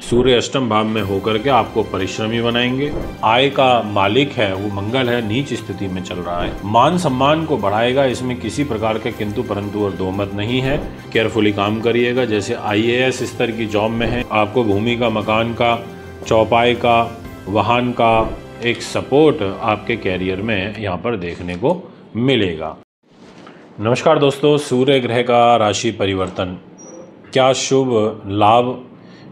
सूर्य अष्टम भाव में होकर के आपको परिश्रमी बनाएंगे। आय का मालिक है वो मंगल है, नीच स्थिति में चल रहा है। मान सम्मान को बढ़ाएगा, इसमें किसी प्रकार के किंतु परंतु और दो मत नहीं है। केयरफुली काम करिएगा। जैसे IAS स्तर की जॉब में है, आपको भूमि का, मकान का, चौपाई का, वाहन का एक सपोर्ट आपके कैरियर में यहाँ पर देखने को मिलेगा। नमस्कार दोस्तों, सूर्य ग्रह का राशि परिवर्तन क्या शुभ लाभ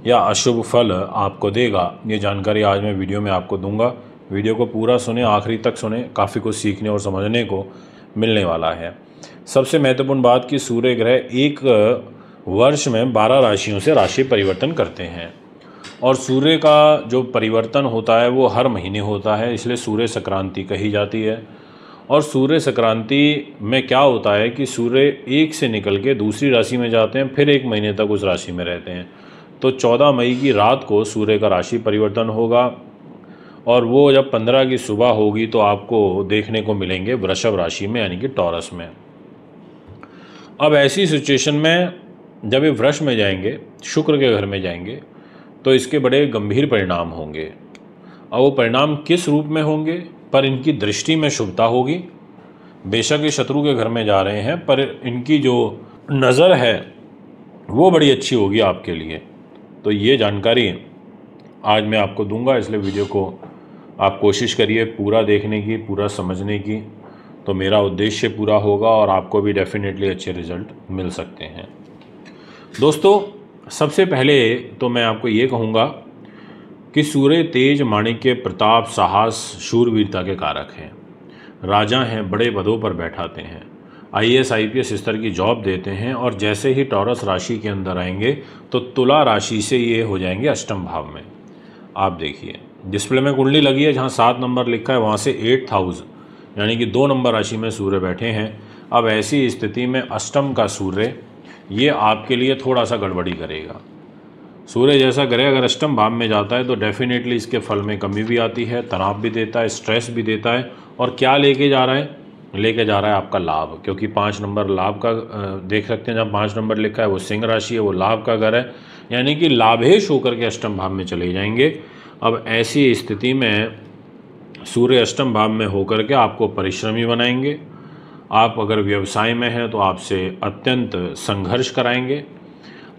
या अशुभ फल आपको देगा, ये जानकारी आज मैं वीडियो में आपको दूंगा। वीडियो को पूरा सुने, आखिरी तक सुने, काफ़ी कुछ सीखने और समझने को मिलने वाला है। सबसे महत्वपूर्ण बात कि सूर्य ग्रह एक वर्ष में 12 राशियों से राशि परिवर्तन करते हैं और सूर्य का जो परिवर्तन होता है वो हर महीने होता है, इसलिए सूर्य संक्रांति कही जाती है। और सूर्य संक्रांति में क्या होता है कि सूर्य एक से निकल के दूसरी राशि में जाते हैं, फिर एक महीने तक उस राशि में रहते हैं। तो 14 मई की रात को सूर्य का राशि परिवर्तन होगा और वो जब 15 की सुबह होगी तो आपको देखने को मिलेंगे वृषभ राशि में, यानी कि टॉरस में। अब ऐसी सिचुएशन में जब ये वृष में जाएंगे, शुक्र के घर में जाएंगे, तो इसके बड़े गंभीर परिणाम होंगे। और वो परिणाम किस रूप में होंगे? पर इनकी दृष्टि में शुभता होगी। बेशक ये शत्रु के घर में जा रहे हैं, पर इनकी जो नज़र है वो बड़ी अच्छी होगी आपके लिए। तो ये जानकारी आज मैं आपको दूंगा, इसलिए वीडियो को आप कोशिश करिए पूरा देखने की, पूरा समझने की, तो मेरा उद्देश्य पूरा होगा और आपको भी डेफिनेटली अच्छे रिजल्ट मिल सकते हैं। दोस्तों, सबसे पहले तो मैं आपको ये कहूँगा कि सूर्य तेज, माणिक्य, प्रताप, साहस, शूरवीरता के कारक हैं। राजा हैं, बड़े पदों पर बैठाते हैं, IAS IPS स्तर की जॉब देते हैं। और जैसे ही टॉरस राशि के अंदर आएंगे तो तुला राशि से ये हो जाएंगे अष्टम भाव में। आप देखिए डिस्प्ले में कुंडली लगी है, जहाँ 7 नंबर लिखा है वहाँ से 8th हाउस यानी कि 2 नंबर राशि में सूर्य बैठे हैं। अब ऐसी स्थिति में अष्टम का सूर्य ये आपके लिए थोड़ा सा गड़बड़ी करेगा। सूर्य जैसा ग्रह अगर अष्टम भाव में जाता है तो डेफिनेटली इसके फल में कमी भी आती है, तनाव भी देता है, स्ट्रेस भी देता है। और क्या लेके जा रहा है? लेके जा रहा है आपका लाभ, क्योंकि 5 नंबर लाभ का देख सकते हैं, जहाँ 5 नंबर लिखा है वो सिंह राशि है, वो लाभ का घर है, यानी कि लाभेश होकर के अष्टम भाव में चले जाएंगे। अब ऐसी स्थिति में सूर्य अष्टम भाव में होकर के आपको परिश्रमी बनाएंगे। आप अगर व्यवसाय में हैं तो आपसे अत्यंत संघर्ष कराएंगे।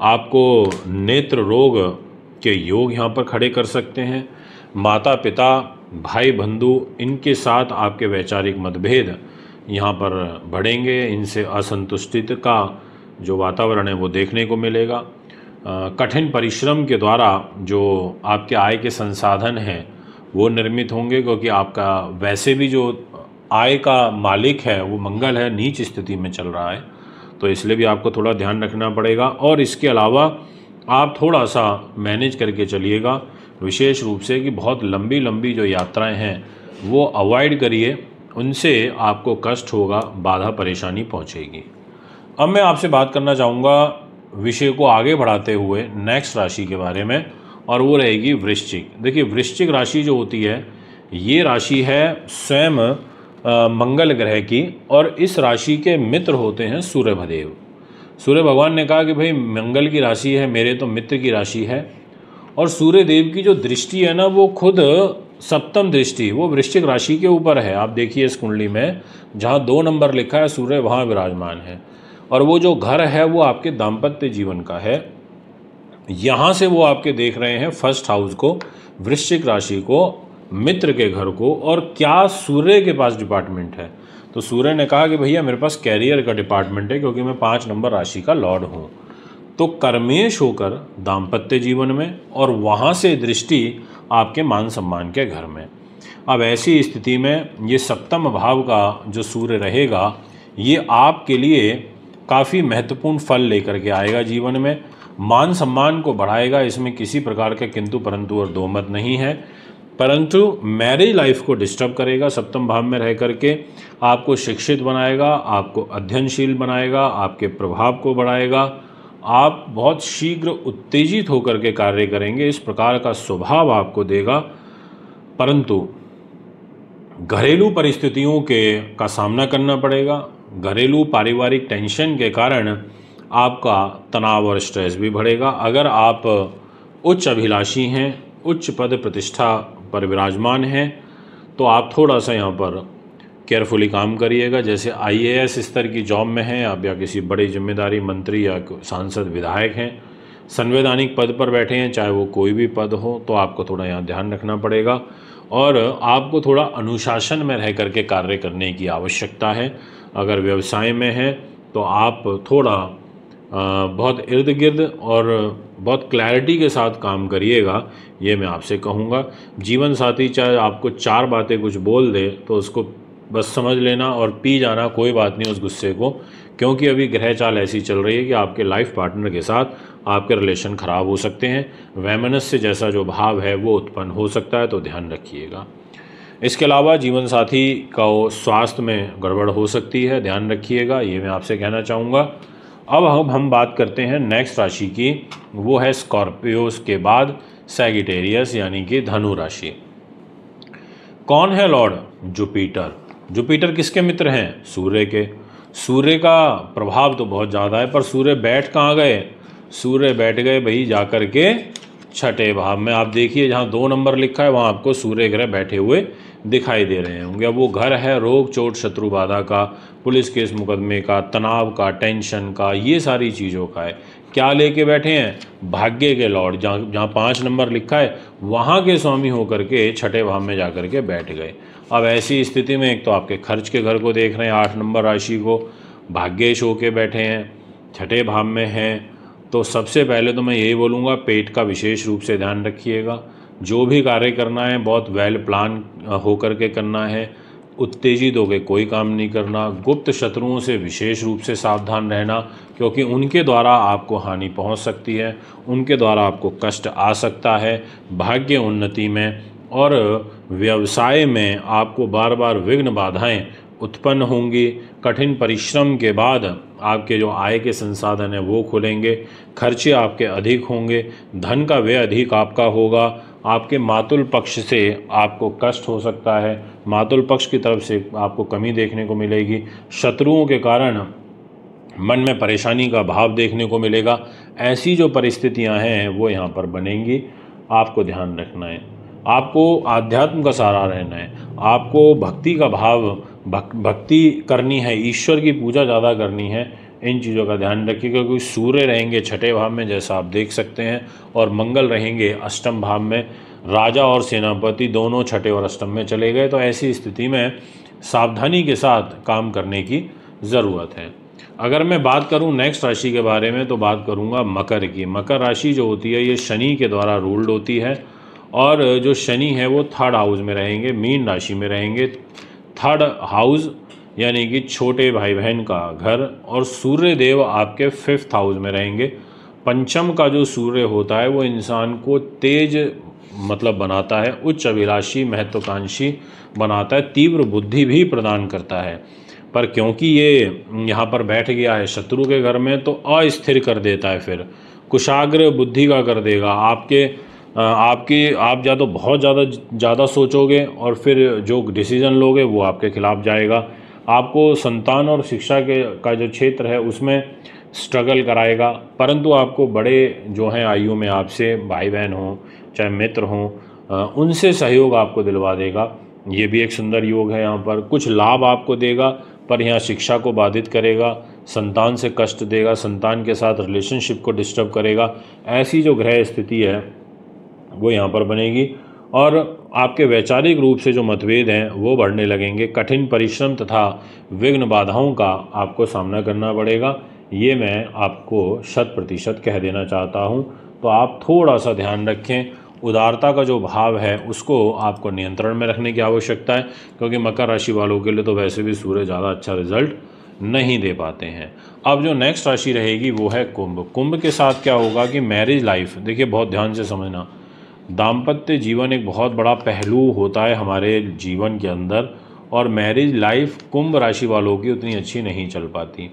आपको नेत्र रोग के योग यहाँ पर खड़े कर सकते हैं। माता पिता, भाई बंधु, इनके साथ आपके वैचारिक मतभेद यहाँ पर बढ़ेंगे। इनसे असंतुष्टि का जो वातावरण है वो देखने को मिलेगा। कठिन परिश्रम के द्वारा जो आपके आय के संसाधन हैं वो निर्मित होंगे, क्योंकि आपका वैसे भी जो आय का मालिक है वो मंगल है, नीच स्थिति में चल रहा है, तो इसलिए भी आपको थोड़ा ध्यान रखना पड़ेगा। और इसके अलावा आप थोड़ा सा मैनेज करके चलिएगा, विशेष रूप से कि बहुत लंबी लंबी जो यात्राएं हैं वो अवॉइड करिए, उनसे आपको कष्ट होगा, बाधा परेशानी पहुंचेगी। अब मैं आपसे बात करना चाहूँगा विषय को आगे बढ़ाते हुए नेक्स्ट राशि के बारे में, और वो रहेगी वृश्चिक। देखिए, वृश्चिक राशि जो होती है ये राशि है स्वयं मंगल ग्रह की, और इस राशि के मित्र होते हैं सूर्य भदेव। सूर्य भगवान ने कहा कि भाई मंगल की राशि है, मेरे तो मित्र की राशि है। और सूर्य देव की जो दृष्टि है ना, वो खुद सप्तम दृष्टि वो वृश्चिक राशि के ऊपर है। आप देखिए इस कुंडली में जहाँ 2 नंबर लिखा है सूर्य वहाँ विराजमान है, और वो जो घर है वो आपके दाम्पत्य जीवन का है। यहाँ से वो आपके देख रहे हैं फर्स्ट हाउस को, वृश्चिक राशि को, मित्र के घर को। और क्या सूर्य के पास डिपार्टमेंट है? तो सूर्य ने कहा कि भैया मेरे पास कैरियर का डिपार्टमेंट है, क्योंकि मैं 5 नंबर राशि का लॉर्ड हूँ। तो कर्मेश होकर दाम्पत्य जीवन में, और वहाँ से दृष्टि आपके मान सम्मान के घर में। अब ऐसी स्थिति में ये सप्तम भाव का जो सूर्य रहेगा ये आपके लिए काफ़ी महत्वपूर्ण फल लेकर के आएगा जीवन में। मान सम्मान को बढ़ाएगा, इसमें किसी प्रकार के किंतु परंतु और दो मत नहीं है। परंतु मैरिज लाइफ को डिस्टर्ब करेगा। सप्तम भाव में रह करके आपको शिक्षित बनाएगा, आपको अध्ययनशील बनाएगा, आपके प्रभाव को बढ़ाएगा। आप बहुत शीघ्र उत्तेजित होकर के कार्य करेंगे, इस प्रकार का स्वभाव आपको देगा। परंतु घरेलू परिस्थितियों का सामना करना पड़ेगा। घरेलू पारिवारिक टेंशन के कारण आपका तनाव और स्ट्रेस भी बढ़ेगा। अगर आप उच्च अभिलाषी हैं, उच्च पद प्रतिष्ठा पर विराजमान हैं, तो आप थोड़ा सा यहाँ पर केयरफुली काम करिएगा। जैसे IAS स्तर की जॉब में हैं आप, या किसी बड़ी जिम्मेदारी मंत्री या सांसद विधायक हैं, संवैधानिक पद पर बैठे हैं, चाहे वो कोई भी पद हो, तो आपको थोड़ा यहाँ ध्यान रखना पड़ेगा और आपको थोड़ा अनुशासन में रह करके कार्य करने की आवश्यकता है। अगर व्यवसाय में है तो आप थोड़ा बहुत इर्द गिर्द और बहुत क्लैरिटी के साथ काम करिएगा, ये मैं आपसे कहूँगा। जीवन साथी चाहे आपको 4 बातें कुछ बोल दे तो उसको बस समझ लेना और पी जाना, कोई बात नहीं उस गुस्से को, क्योंकि अभी ग्रह चाल ऐसी चल रही है कि आपके लाइफ पार्टनर के साथ आपके रिलेशन ख़राब हो सकते हैं। वैमनस्य जैसा जो भाव है वो उत्पन्न हो सकता है, तो ध्यान रखिएगा। इसके अलावा जीवन साथी का स्वास्थ्य में गड़बड़ हो सकती है, ध्यान रखिएगा, ये मैं आपसे कहना चाहूँगा। अब हम बात करते हैं नेक्स्ट राशि की, वो है स्कॉर्पियोस के बाद सैगिटेरियस यानी कि धनु राशि। कौन है लॉर्ड? जुपिटर। जुपिटर किसके मित्र हैं? सूर्य के। सूर्य का प्रभाव तो बहुत ज़्यादा है, पर सूर्य बैठ कहाँ गए? सूर्य बैठ गए भाई जाकर के छठे भाव में। आप देखिए जहाँ 2 नंबर लिखा है वहाँ आपको सूर्य ग्रह बैठे हुए दिखाई दे रहे होंगे। अब वो घर है रोग चोट शत्रु बाधा का, पुलिस केस मुकदमे का, तनाव का, टेंशन का, ये सारी चीज़ों का है। क्या लेके बैठे हैं? भाग्य के लॉर्ड, जहाँ 5 नंबर लिखा है वहाँ के स्वामी होकर के छठे भाव में जाकर के बैठ गए। अब ऐसी स्थिति में एक तो आपके खर्च के घर को देख रहे हैं, 8 नंबर राशि को, भाग्येश होके बैठे हैं, छठे भाव में हैं, तो सबसे पहले तो मैं यही बोलूँगा पेट का विशेष रूप से ध्यान रखिएगा। जो भी कार्य करना है बहुत वेल प्लान होकर के करना है, उत्तेजित होकर कोई काम नहीं करना। गुप्त शत्रुओं से विशेष रूप से सावधान रहना, क्योंकि उनके द्वारा आपको हानि पहुंच सकती है, उनके द्वारा आपको कष्ट आ सकता है। भाग्य उन्नति में और व्यवसाय में आपको बार बार विघ्न बाधाएं उत्पन्न होंगी। कठिन परिश्रम के बाद आपके जो आय के संसाधन हैं वो खुलेंगे, खर्चे आपके अधिक होंगे, धन का व्यय अधिक आपका होगा। आपके मातुल पक्ष से आपको कष्ट हो सकता है, मातुल पक्ष की तरफ से आपको कमी देखने को मिलेगी। शत्रुओं के कारण मन में परेशानी का भाव देखने को मिलेगा। ऐसी जो परिस्थितियां हैं वो यहाँ पर बनेंगी, आपको ध्यान रखना है। आपको आध्यात्म का सहारा रहना है, आपको भक्ति का भाव भक्ति करनी है, ईश्वर की पूजा ज़्यादा करनी है। इन चीज़ों का ध्यान रखिए, क्योंकि सूर्य रहेंगे छठे भाव में जैसा आप देख सकते हैं, और मंगल रहेंगे अष्टम भाव में। राजा और सेनापति दोनों छठे और अष्टम में चले गए, तो ऐसी स्थिति में सावधानी के साथ काम करने की ज़रूरत है। अगर मैं बात करूं नेक्स्ट राशि के बारे में तो बात करूंगा मकर की। मकर राशि जो होती है ये शनि के द्वारा रूल्ड होती है, और जो शनि है वो 3rd हाउस में रहेंगे, मीन राशि में रहेंगे। 3rd हाउस यानी कि छोटे भाई बहन का घर, और सूर्य देव आपके 5th हाउस में रहेंगे। पंचम का जो सूर्य होता है वो इंसान को तेज मतलब बनाता है, उच्च अभिलाषी महत्वाकांक्षी बनाता है, तीव्र बुद्धि भी प्रदान करता है। पर क्योंकि ये यहाँ पर बैठ गया है शत्रु के घर में, तो अस्थिर कर देता है, फिर कुशाग्र बुद्धि का कर देगा। आप या तो बहुत ज़्यादा सोचोगे और फिर जो डिसीजन लोगे वो आपके खिलाफ जाएगा। आपको संतान और शिक्षा का जो क्षेत्र है उसमें स्ट्रगल कराएगा, परंतु आपको बड़े जो हैं आयु में आपसे भाई बहन हों चाहे मित्र हों, उनसे सहयोग आपको दिलवा देगा। ये भी एक सुंदर योग है। यहाँ पर कुछ लाभ आपको देगा, पर यहाँ शिक्षा को बाधित करेगा, संतान से कष्ट देगा, संतान के साथ रिलेशनशिप को डिस्टर्ब करेगा। ऐसी जो ग्रह स्थिति है वो यहाँ पर बनेगी, और आपके वैचारिक रूप से जो मतभेद हैं वो बढ़ने लगेंगे। कठिन परिश्रम तथा विघ्न बाधाओं का आपको सामना करना पड़ेगा, ये मैं आपको 100% कह देना चाहता हूँ। तो आप थोड़ा सा ध्यान रखें, उदारता का जो भाव है उसको आपको नियंत्रण में रखने की आवश्यकता है, क्योंकि मकर राशि वालों के लिए तो वैसे भी सूर्य ज़्यादा अच्छा रिजल्ट नहीं दे पाते हैं। अब जो नेक्स्ट राशि रहेगी वो है कुंभ। कुंभ के साथ क्या होगा कि मैरिज लाइफ, देखिए बहुत ध्यान से समझना, दाम्पत्य जीवन एक बहुत बड़ा पहलू होता है हमारे जीवन के अंदर, और मैरिज लाइफ कुंभ राशि वालों की उतनी अच्छी नहीं चल पाती,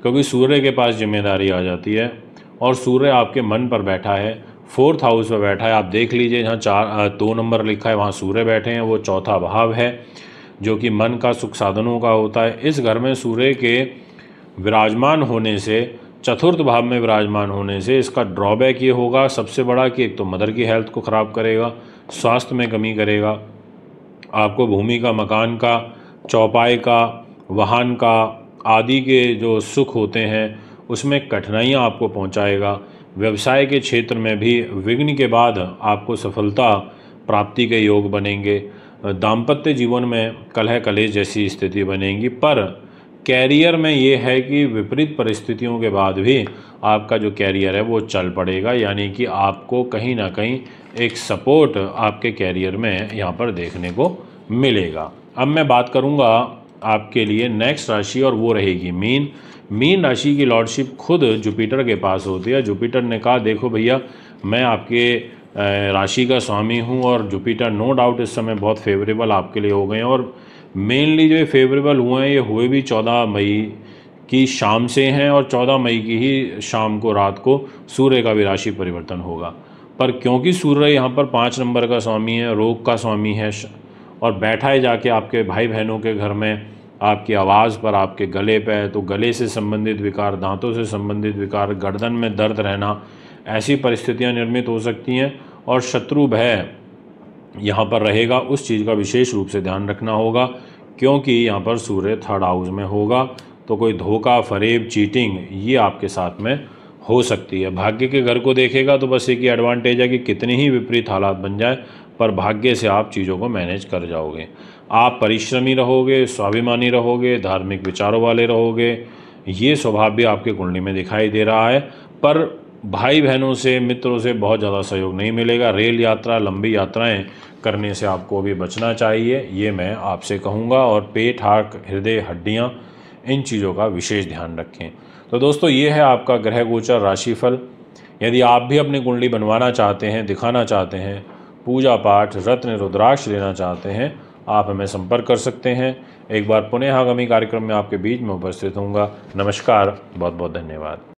क्योंकि सूर्य के पास जिम्मेदारी आ जाती है, और सूर्य आपके मन पर बैठा है, 4th हाउस में बैठा है। आप देख लीजिए जहाँ 2 नंबर लिखा है वहाँ सूर्य बैठे हैं, वो 4था भाव है जो कि मन का सुख साधनों का होता है। इस घर में सूर्य के विराजमान होने से चतुर्थ भाव में विराजमान होने से इसका ड्रॉबैक ये होगा सबसे बड़ा कि एक तो मदर की हेल्थ को ख़राब करेगा, स्वास्थ्य में कमी करेगा, आपको भूमि का, मकान का, चौपाई का, वाहन का आदि के जो सुख होते हैं उसमें कठिनाइयाँ आपको पहुँचाएगा। व्यवसाय के क्षेत्र में भी विघ्न के बाद आपको सफलता प्राप्ति के योग बनेंगे। दाम्पत्य जीवन में कलह कलेश जैसी स्थिति बनेगी, पर कैरियर में ये है कि विपरीत परिस्थितियों के बाद भी आपका जो कैरियर है वो चल पड़ेगा, यानी कि आपको कहीं ना कहीं एक सपोर्ट आपके कैरियर में यहाँ पर देखने को मिलेगा। अब मैं बात करूँगा आपके लिए नेक्स्ट राशि, और वो रहेगी मीन। मीन राशि की लॉर्डशिप खुद जुपिटर के पास होती है। जुपिटर ने कहा देखो भैया, मैं आपके राशि का स्वामी हूँ, और जुपिटर नो डाउट इस समय बहुत फेवरेबल आपके लिए हो गए हैं। और मेनली जो फेवरेबल हुए हैं ये हुए भी 14 मई की शाम से हैं, और 14 मई की ही शाम को रात को सूर्य का भी राशि परिवर्तन होगा। पर क्योंकि सूर्य यहाँ पर 5 नंबर का स्वामी है, रोग का स्वामी है, और बैठा है जाके आपके भाई बहनों के घर में, आपकी आवाज़ पर, आपके गले पे, तो गले से संबंधित विकार, दांतों से संबंधित विकार, गर्दन में दर्द रहना, ऐसी परिस्थितियां निर्मित हो सकती हैं। और शत्रु भय यहाँ पर रहेगा, उस चीज़ का विशेष रूप से ध्यान रखना होगा, क्योंकि यहाँ पर सूर्य 3rd हाउस में होगा। तो कोई धोखा, फरेब, चीटिंग ये आपके साथ में हो सकती है। भाग्य के घर को देखेगा तो बस एक ही एडवांटेज है कि कितनी ही विपरीत हालात बन जाए, पर भाग्य से आप चीज़ों को मैनेज कर जाओगे। आप परिश्रमी रहोगे, स्वाभिमानी रहोगे, धार्मिक विचारों वाले रहोगे, ये स्वभाव भी आपके कुंडली में दिखाई दे रहा है। पर भाई बहनों से, मित्रों से बहुत ज़्यादा सहयोग नहीं मिलेगा। रेल यात्रा, लंबी यात्राएं करने से आपको अभी बचना चाहिए, ये मैं आपसे कहूँगा। और पेट, हार्ट, हृदय, हड्डियाँ, इन चीज़ों का विशेष ध्यान रखें। तो दोस्तों, ये है आपका ग्रह गोचर राशिफल। यदि आप भी अपनी कुंडली बनवाना चाहते हैं, दिखाना चाहते हैं, पूजा पाठ, रत्न, रुद्राक्ष लेना चाहते हैं, आप हमें संपर्क कर सकते हैं। एक बार पुनः आगामी कार्यक्रम में आपके बीच में उपस्थित होऊंगा। नमस्कार, बहुत बहुत धन्यवाद।